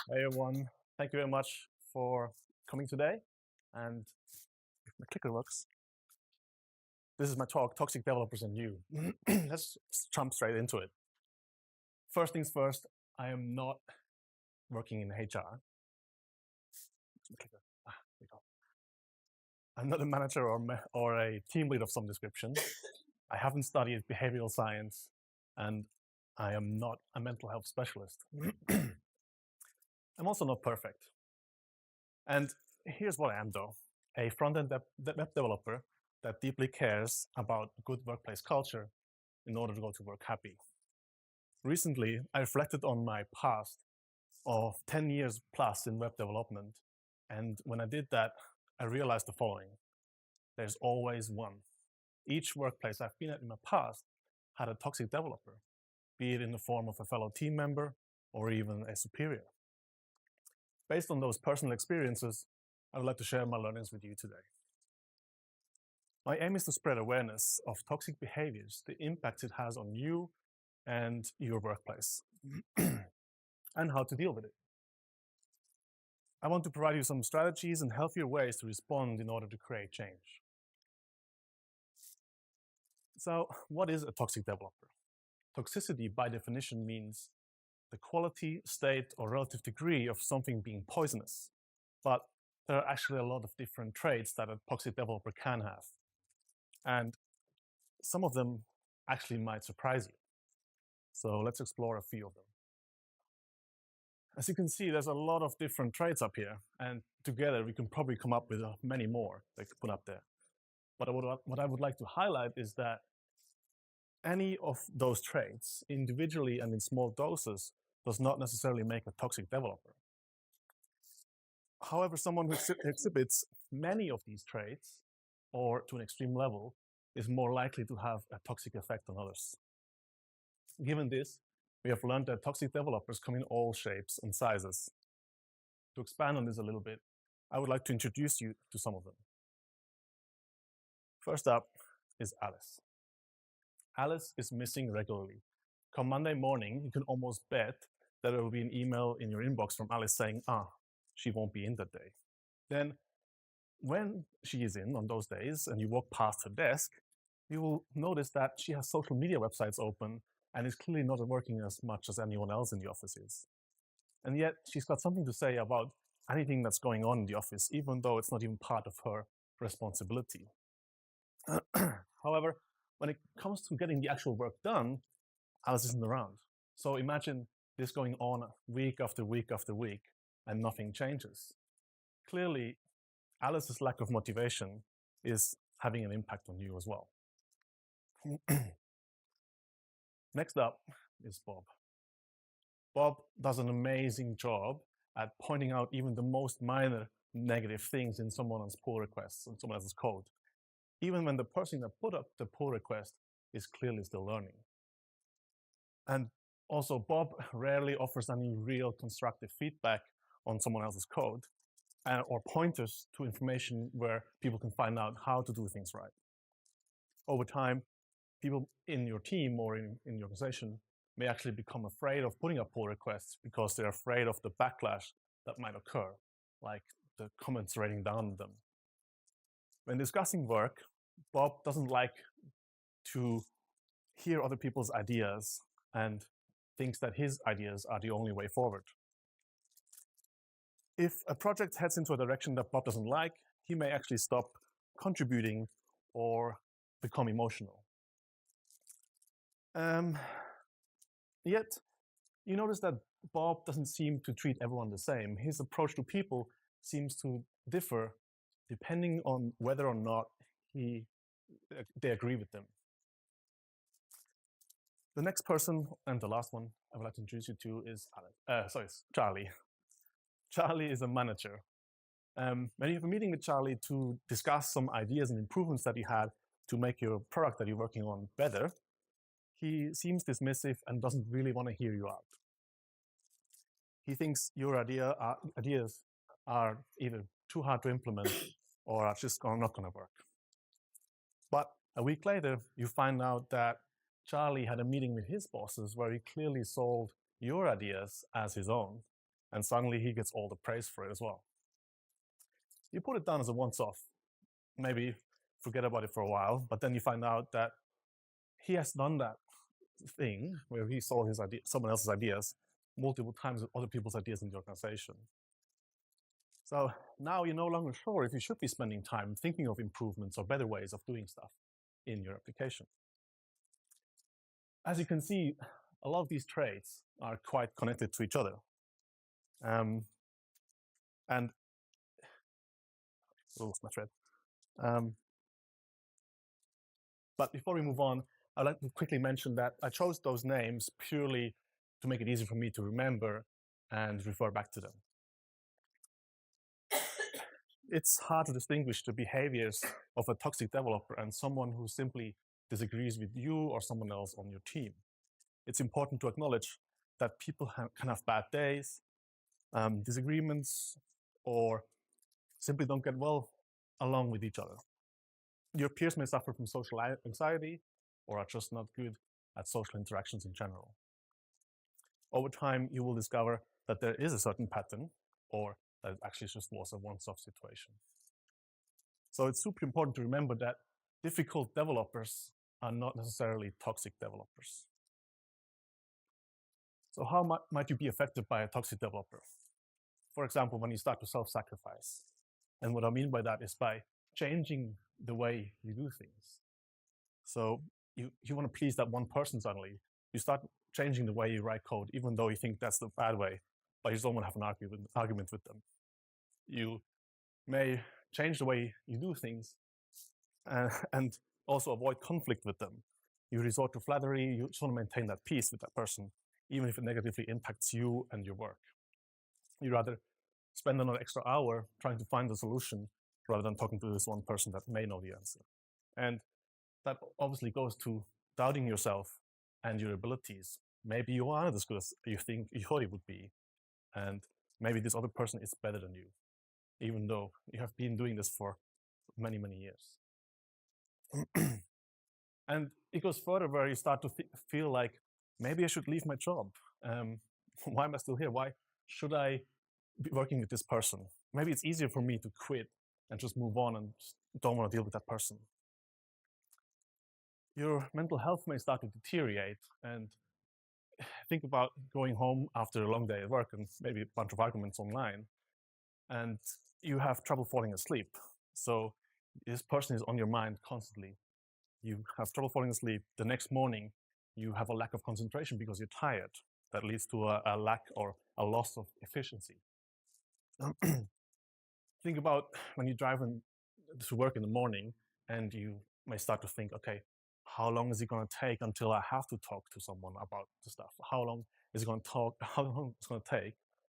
Hey everyone, thank you very much for coming today. And if my clicker works, this is my talk, Toxic Developers and You. Let's jump straight into it. First things first, I am not working in HR. There we go. I'm not a manager or a team lead of some description. I haven't studied behavioral science, and I am not a mental health specialist. I'm also not perfect. And here's what I am, though. A front-end web developer that deeply cares about good workplace culture in order to go to work happy. Recently, I reflected on my past of 10 years plus in web development. And when I did that, I realized the following. There's always one. Each workplace I've been at in my past had a toxic developer, be it in the form of a fellow team member or even a superior. Based on those personal experiences, I would like to share my learnings with you today. My aim is to spread awareness of toxic behaviors, the impact it has on you and your workplace, and how to deal with it. I want to provide you some strategies and healthier ways to respond in order to create change. So, what is a toxic developer? Toxicity, by definition, means the quality, state, or relative degree of something being poisonous. But there are actually a lot of different traits that a toxic developer can have. And some of them actually might surprise you. So let's explore a few of them. As you can see, there's a lot of different traits up here, and together we can probably come up with many more that could put up there. But what I would like to highlight is that any of those traits, individually and in small doses, does not necessarily make a toxic developer. However, someone who exhibits many of these traits, or to an extreme level, is more likely to have a toxic effect on others. Given this, we have learned that toxic developers come in all shapes and sizes. To expand on this a little bit, I would like to introduce you to some of them. First up is Alice. Alice is missing regularly. Come Monday morning, you can almost bet that there will be an email in your inbox from Alice saying, she won't be in that day. Then when she is in on those days and you walk past her desk, you will notice that she has social media websites open and is clearly not working as much as anyone else in the office is. And yet she's got something to say about anything that's going on in the office, even though it's not even part of her responsibility. However, when it comes to getting the actual work done, Alice isn't around. So imagine this going on week after week after week and nothing changes. Clearly, Alice's lack of motivation is having an impact on you as well. Next up is Bob. Bob does an amazing job at pointing out even the most minor negative things in someone's pull requests and someone else's code, even when the person that put up the pull request is clearly still learning. And also, Bob rarely offers any real constructive feedback on someone else's code or pointers to information where people can find out how to do things right. Over time, people in your team or in your organization may actually become afraid of putting up pull requests because they're afraid of the backlash that might occur, like the comments raining down on them. When discussing work, Bob doesn't like to hear other people's ideas and thinks that his ideas are the only way forward. If a project heads into a direction that Bob doesn't like, he may actually stop contributing or become emotional. Yet, you notice that Bob doesn't seem to treat everyone the same. His approach to people seems to differ depending on whether or not they agree with them. The next person, and the last one I would like to introduce you to is Charlie. Charlie is a manager. When you have a meeting with Charlie to discuss some ideas and improvements that you had to make your product that you're working on better, he seems dismissive and doesn't really want to hear you out. He thinks your ideas are either too hard to implement or are just not going to work. But a week later, you find out that Charlie had a meeting with his bosses where he clearly sold your ideas as his own. and suddenly he gets all the praise for it as well. You put it down as a once-off, maybe forget about it for a while, but then you find out that he has done that thing where he saw his idea, someone else's ideas multiple times with other people's ideas in the organization. So now you're no longer sure if you should be spending time thinking of improvements or better ways of doing stuff in your application. As you can see, a lot of these traits are quite connected to each other. And lost my thread. But before we move on, I'd like to quickly mention that I chose those names purely to make it easy for me to remember and refer back to them. It's hard to distinguish the behaviors of a toxic developer and someone who simply disagrees with you or someone else on your team. It's important to acknowledge that people can have bad days, disagreements, or simply don't get well along with each other. Your peers may suffer from social anxiety or are just not good at social interactions in general. Over time, you will discover that there is a certain pattern, or that it actually just was a once-off situation. So it's super important to remember that difficult developers are not necessarily toxic developers. So how might you be affected by a toxic developer? For example, when you start to self-sacrifice. And what I mean by that is by changing the way you do things. So you want to please that one person suddenly. You start changing the way you write code, even though you think that's the bad way, but you just don't want to have an argument with them. You may change the way you do things and also avoid conflict with them. You resort to flattery. You just want to maintain that peace with that person, even if it negatively impacts you and your work. You rather spend another extra hour trying to find a solution rather than talking to this one person that may know the answer. And that obviously goes to doubting yourself and your abilities. Maybe you aren't as good as you think you thought it would be, and maybe this other person is better than you, even though you have been doing this for many, many years. And it goes further where you start to feel like, maybe I should leave my job. Why am I still here? Why should I be working with this person? Maybe it's easier for me to quit and just move on and just don't want to deal with that person. Your mental health may start to deteriorate, and think about going home after a long day at work and maybe a bunch of arguments online, and you have trouble falling asleep. So this person is on your mind constantly. You have trouble falling asleep. The next morning, you have a lack of concentration because you're tired. That leads to a lack or a loss of efficiency. Think about when you drive to work in the morning and you may start to think, okay, how long is it going to take until I have to talk to someone about the stuff? How long is it going to take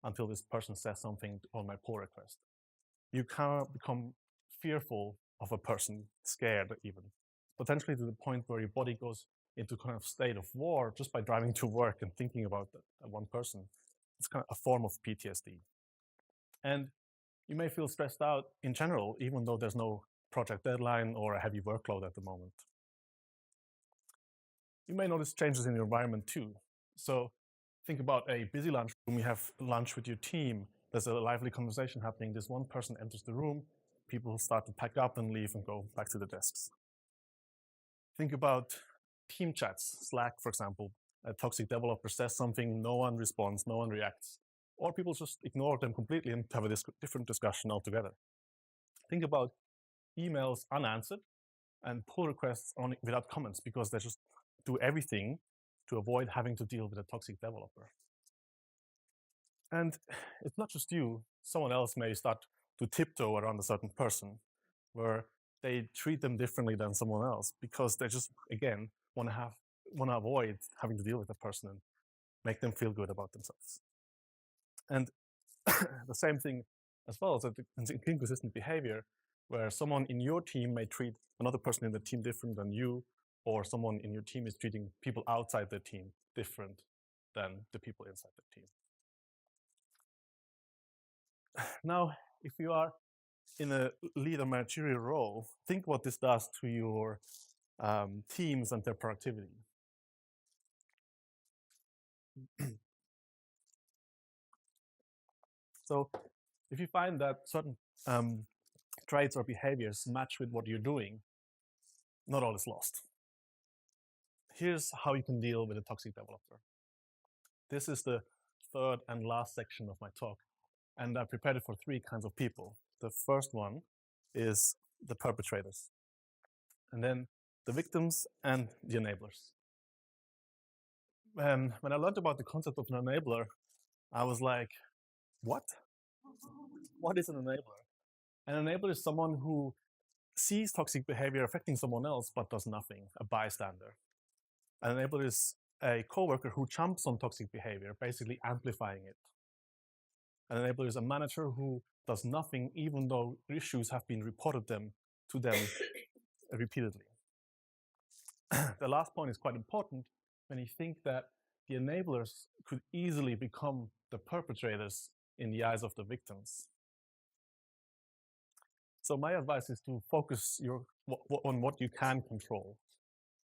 until this person says something on my pull request? You can become fearful of a person, scared even, potentially to the point where your body goes into kind of state of war just by driving to work and thinking about that one person. It's kind of a form of PTSD. And you may feel stressed out in general, even though there's no project deadline or a heavy workload at the moment. You may notice changes in your environment too. So think about a busy lunch room. You have lunch with your team. There's a lively conversation happening. This one person enters the room. People start to pack up and leave and go back to the desks. Think about team chats, Slack, for example. A toxic developer says something, no one responds, no one reacts. Or people just ignore them completely and have a different discussion altogether. Think about emails unanswered and pull requests without comments because they just do everything to avoid having to deal with a toxic developer. And it's not just you. Someone else may start to tiptoe around a certain person where they treat them differently than someone else because they just, again, want to avoid having to deal with the person and make them feel good about themselves. And the same thing as well as inconsistent behavior, where someone in your team may treat another person in the team different than you, or someone in your team is treating people outside the team different than the people inside the team. Now, if you are in a leader managerial role, think what this does to your teams and their productivity. So if you find that certain traits or behaviors match with what you're doing, not all is lost. Here's how you can deal with a toxic developer. This is the third and last section of my talk, and I prepared it for three kinds of people. The first one is the perpetrators, and then the victims and the enablers. When I learned about the concept of an enabler, I was like, what? What is an enabler? An enabler is someone who sees toxic behavior affecting someone else but does nothing, a bystander. An enabler is a coworker who jumps on toxic behavior, basically amplifying it. An enabler is a manager who does nothing even though issues have been reported to them repeatedly. The last point is quite important when you think that the enablers could easily become the perpetrators in the eyes of the victims. So my advice is to focus on what you can control.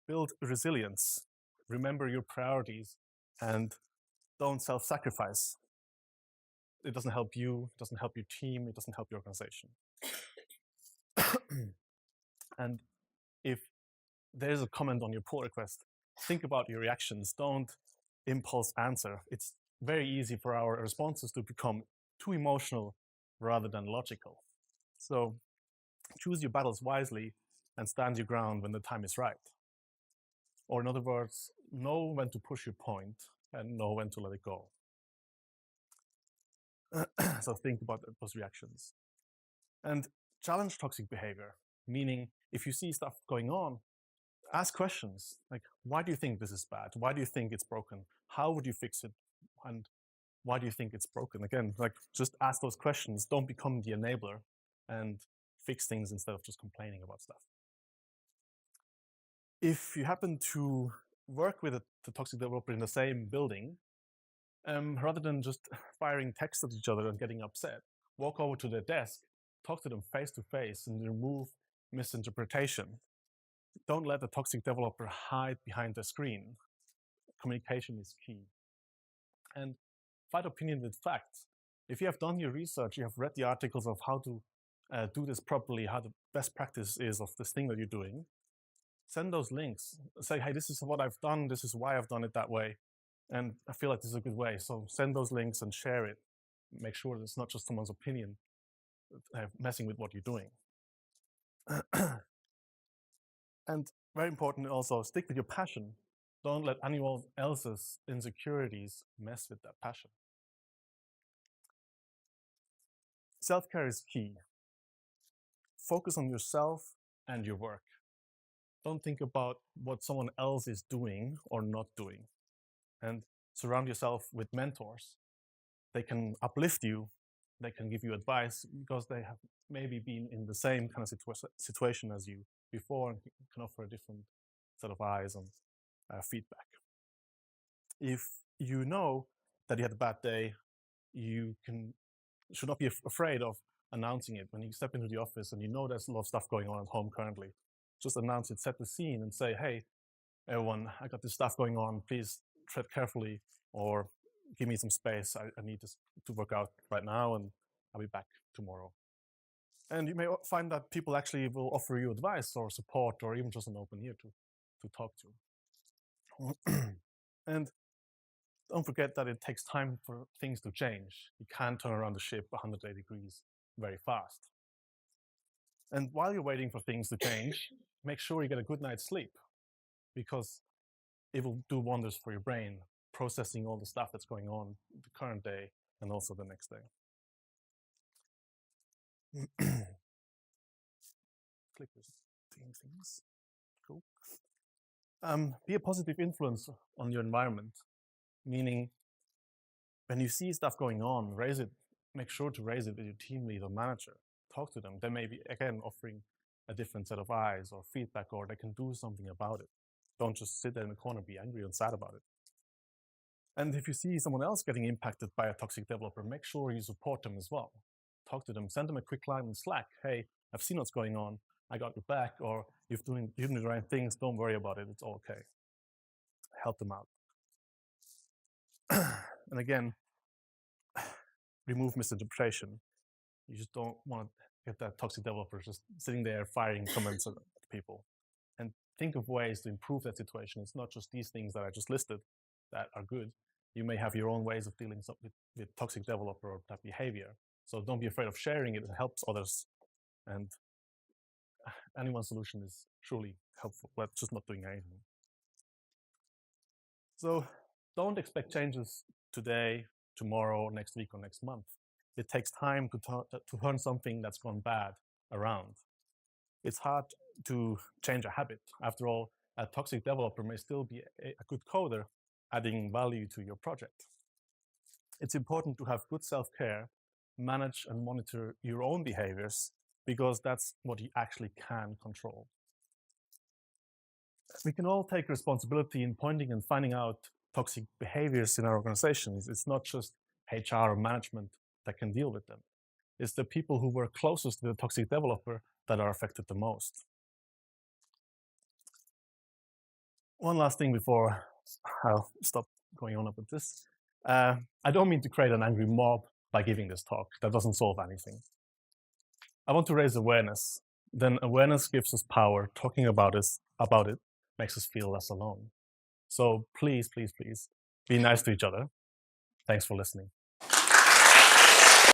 Build resilience, remember your priorities, and don't self-sacrifice. It doesn't help you, it doesn't help your team, it doesn't help your organization. And if there's a comment on your pull request, think about your reactions. Don't impulse answer. It's very easy for our responses to become too emotional rather than logical. So choose your battles wisely and stand your ground when the time is right. Or in other words, know when to push your point and know when to let it go. So think about those reactions. And challenge toxic behavior, meaning if you see stuff going on, ask questions like, why do you think this is bad? Why do you think it's broken? How would you fix it? And why do you think it's broken? Again, like just ask those questions. Don't become the enabler and fix things instead of just complaining about stuff. If you happen to work with the toxic developer in the same building, rather than just firing texts at each other and getting upset, walk over to their desk, talk to them face to face, and remove misinterpretation. Don't let the toxic developer hide behind the screen. Communication is key. And fight opinion with facts. If you have done your research, you have read the articles of how to do this properly, how the best practice is of this thing that you're doing, send those links. Say, hey, this is what I've done, this is why I've done it that way, and I feel like this is a good way. So send those links and share it. Make sure that it's not just someone's opinion messing with what you're doing. And very important also, stick with your passion. Don't let anyone else's insecurities mess with that passion. Self-care is key. Focus on yourself and your work. Don't think about what someone else is doing or not doing. And surround yourself with mentors. They can uplift you, they can give you advice because they have maybe been in the same kind of situation as you before and can offer a different set of eyes and feedback. If you know that you had a bad day, you should not be afraid of announcing it. When you step into the office and you know there's a lot of stuff going on at home currently, just announce it, set the scene and say, hey, everyone, I got this stuff going on, please tread carefully or give me some space. I need this to work out right now and I'll be back tomorrow. And you may find that people actually will offer you advice or support or even just an open ear to talk to. And don't forget that it takes time for things to change. You can't turn around the ship 180 degrees very fast. And while you're waiting for things to change, make sure you get a good night's sleep because it will do wonders for your brain, processing all the stuff that's going on the current day and also the next day. Clickers, things. Cool. Be a positive influence on your environment, meaning when you see stuff going on, raise it. Make sure to raise it with your team lead or manager. Talk to them. They may be, again, offering a different set of eyes or feedback, or they can do something about it. Don't just sit there in the corner, be angry and sad about it. And if you see someone else getting impacted by a toxic developer, make sure you support them as well. Talk to them, send them a quick line in Slack. Hey, I've seen what's going on. I got your back, or you're doing the right things. Don't worry about it. It's all okay. Help them out. And again, remove misinterpretation. You just don't want to get that toxic developer just sitting there firing comments at people. And think of ways to improve that situation. It's not just these things that I just listed that are good. You may have your own ways of dealing with toxic developer or that behavior. So don't be afraid of sharing it. It helps others. And anyone's solution is truly helpful, but just not doing anything. So don't expect changes today, tomorrow, next week, or next month. It takes time to turn something that's gone bad around. It's hard to change a habit. After all, a toxic developer may still be a good coder, adding value to your project. It's important to have good self-care, manage and monitor your own behaviors, because that's what you actually can control. We can all take responsibility in pointing and finding out toxic behaviors in our organizations. It's not just HR or management that can deal with them. It's the people who work closest to the toxic developer that are affected the most. One last thing before I'll stop going on about this. I don't mean to create an angry mob by giving this talk. That doesn't solve anything. I want to raise awareness. Then awareness gives us power. Talking about it makes us feel less alone. So please, please, please be nice to each other. Thanks for listening.